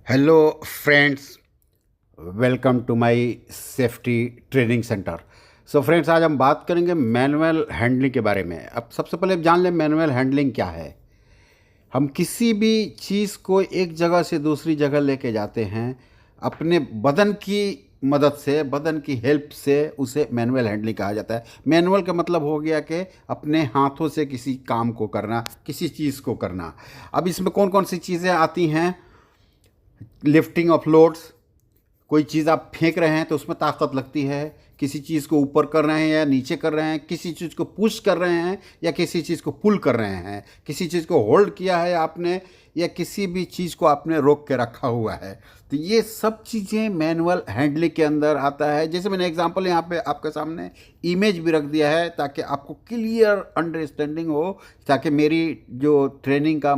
Hello friends, welcome to my safety training centre. So friends, आज हम बात करेंगे मैनुअल हैंडलिंग के बारे में। अब सबसे पहले जान लें मैनुअल हैंडलिंग क्या है। हम किसी भी चीज़ को एक जगह से दूसरी जगह लेके जाते हैं अपने बदन की मदद से, बदन की हेल्प से, उसे मैनुअल हैंडलिंग कहा जाता है। मैनुअल का मतलब हो गया कि अपने हाथों से किसी काम को करना, किसी चीज़ को करना। अब इसमें कौन कौन सी चीज़ें आती हैं? लिफ्टिंग ऑफ लोड्स, कोई चीज़ आप फेंक रहे हैं तो उसमें ताकत लगती है। किसी चीज़ को ऊपर कर रहे हैं या नीचे कर रहे हैं, किसी चीज़ को पुश कर रहे हैं या किसी चीज़ को पुल कर रहे हैं, किसी चीज़ को होल्ड किया है आपने या किसी भी चीज़ को आपने रोक के रखा हुआ है। तो ये सब चीज़ें मैनुअल हैंडलिंग के अंदर आता है। जैसे मैंने एग्जांपल यहाँ पे आपके सामने इमेज भी रख दिया है ताकि आपको क्लियर अंडरस्टैंडिंग हो, ताकि मेरी जो ट्रेनिंग का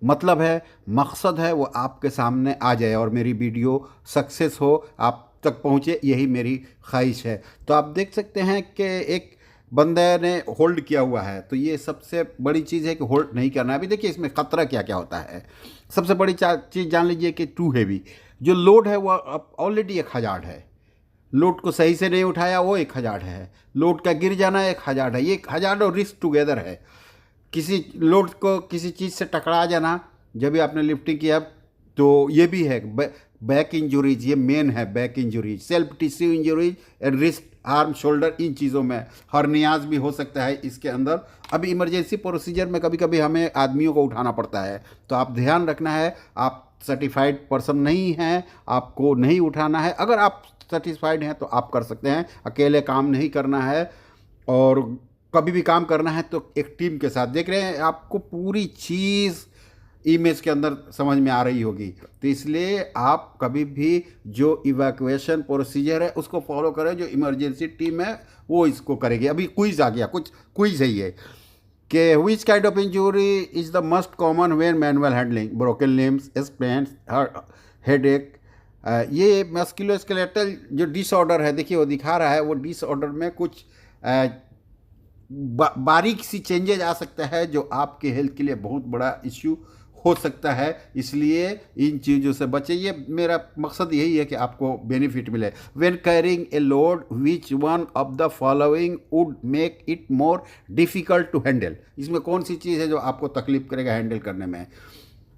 मतलब है, मकसद है, वो आपके सामने आ जाए और मेरी वीडियो सक्सेस हो, आप तक पहुँचे, यही मेरी ख्वाहिश है। तो आप देख सकते हैं कि एक बंदे ने होल्ड किया हुआ है, तो ये सबसे बड़ी चीज़ है कि होल्ड नहीं करना है। अभी देखिए इसमें ख़तरा क्या क्या होता है। सबसे बड़ी चीज़ जान लीजिए कि टू हैवी जो लोड है वो ऑलरेडी 1000 है। लोड को सही से नहीं उठाया वो 1000 है। लोड का गिर जाना 1000 है। ये 1000 और रिस्क टुगेदर है। किसी लोड को किसी चीज़ से टकरा जाना, जब भी आपने लिफ्टिंग किया, तो ये भी है। बैक इंजरीज, ये मेन है। Back injuries, self tissue injuries and wrist, arm, shoulder, इन चीज़ों में हर्नियाज भी हो सकता है इसके अंदर। अभी इमरजेंसी प्रोसीजर में कभी कभी हमें आदमियों को उठाना पड़ता है, तो आप ध्यान रखना है, आप सर्टिफाइड पर्सन नहीं हैं, आपको नहीं उठाना है। अगर आप सर्टिफाइड हैं तो आप कर सकते हैं, अकेले काम नहीं करना है। और कभी भी काम करना है तो एक टीम के साथ। देख रहे हैं आपको पूरी चीज़ इमेज के अंदर समझ में आ रही होगी। तो इसलिए आप कभी भी जो इवैक्यूएशन प्रोसीजर है उसको फॉलो करें। जो इमरजेंसी टीम है वो इसको करेगी। अभी क्विज आ गया, कुछ क्विज है ये कि which kind of injury is the most common when manual handling? Broken limbs, Spence, headache. ये मस्कुलोस्केलेटल जो डिसऑर्डर है, देखिए वो दिखा रहा है, वो डिसऑर्डर में कुछ बारीक सी चेंजेज आ सकता है जो आपके हेल्थ के लिए बहुत बड़ा इश्यू हो सकता है। इसलिए इन चीज़ों से बचें। ये मेरा मकसद यही है कि आपको बेनिफिट मिले। When carrying a load, which one of the following would make it more difficult to handle? इसमें कौन सी चीज़ है जो आपको तकलीफ करेगा हैंडल करने में?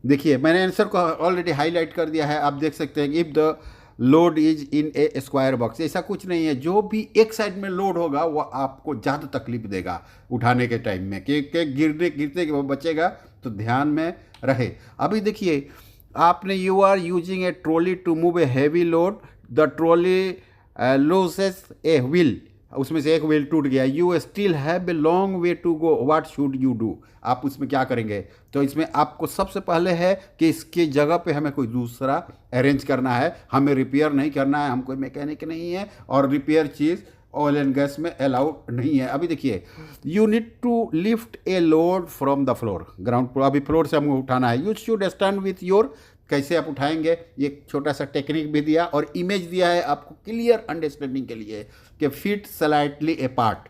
देखिए मैंने आंसर को ऑलरेडी हाईलाइट कर दिया है, आप देख सकते हैं। If the load is in A square box, ऐसा कुछ नहीं है। जो भी एक साइड में लोड होगा वो आपको ज़्यादा तकलीफ देगा उठाने के टाइम में, कि गिरने गिरते के वो बचेगा, तो ध्यान में रहे। अभी देखिए आपने, you are using a trolley to move a heavy load, the trolley loses a wheel, उसमें से एक व्हील टूट गया। You still have a long way to go, what should you do? आप उसमें क्या करेंगे? तो इसमें आपको सबसे पहले है कि इसकी जगह पे हमें कोई दूसरा अरेंज करना है। हमें रिपेयर नहीं करना है, हम कोई मैकेनिक नहीं है, और रिपेयर चीज़ ऑयल एंड गैस में अलाउड नहीं है। अभी देखिए, you need to lift a load from the floor, ground floor, अभी फ्लोर से हमको उठाना है। You should stand with your, कैसे आप उठाएंगे, ये छोटा सा टेक्निक भी दिया और इमेज दिया है आपको क्लियर अंडरस्टैंडिंग के लिए कि फीट स्लाइटली अपार्ट।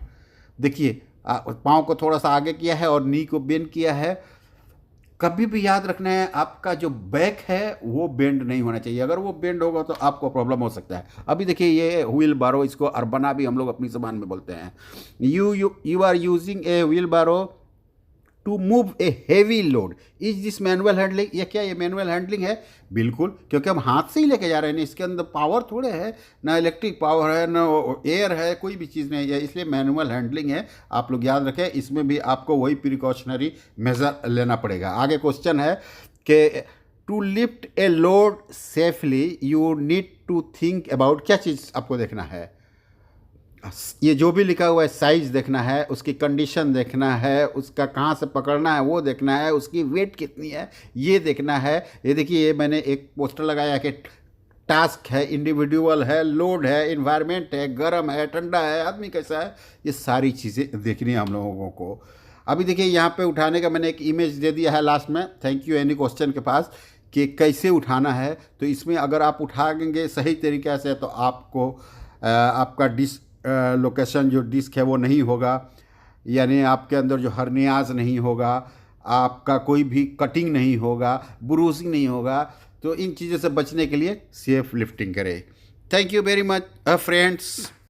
देखिए पाँव को थोड़ा सा आगे किया है और नी को बेंड किया है। कभी भी याद रखना है, आपका जो बैक है वो बेंड नहीं होना चाहिए। अगर वो बेंड होगा तो आपको प्रॉब्लम हो सकता है। अभी देखिए ये व्हील बारो, इसको अरबना भी हम लोग अपनी ज़बान में बोलते हैं। You are using a wheelbarrow to move a heavy load, is this manual handling? ये क्या, ये मैनुअल हैंडलिंग है? बिल्कुल, क्योंकि हम हाथ से ही लेके जा रहे हैं ना, इसके अंदर पावर थोड़े है, ना इलेक्ट्रिक पावर है, ना एयर है, कोई भी चीज़ नहीं है, इसलिए मैनुअल हैंडलिंग है। आप लोग याद रखें, इसमें भी आपको वही प्रिकॉशनरी मेजर लेना पड़ेगा। आगे क्वेश्चन है कि to lift a load safely you need to think about, क्या चीज़ आपको देखना है? ये जो भी लिखा हुआ है, साइज़ देखना है, उसकी कंडीशन देखना है, उसका कहाँ से पकड़ना है वो देखना है, उसकी वेट कितनी है ये देखना है। ये देखिए, ये मैंने एक पोस्टर लगाया कि टास्क है, इंडिविजुअल है, लोड है, इन्वायरमेंट है, गर्म है, ठंडा है, आदमी कैसा है, ये सारी चीज़ें देखनी है हम लोगों को। अभी देखिए यहाँ पे उठाने का मैंने एक इमेज दे दिया है लास्ट में, थैंक यू एनी क्वेश्चन के पास, कि कैसे उठाना है। तो इसमें अगर आप उठाएंगे सही तरीके से तो आपको आपका लोकेशन जो डिस्क है वो नहीं होगा, यानी आपके अंदर जो हर्नियाज नहीं होगा, आपका कोई भी कटिंग नहीं होगा, ब्रूसिंग नहीं होगा। तो इन चीज़ों से बचने के लिए सेफ लिफ्टिंग करें। Thank you very much friends.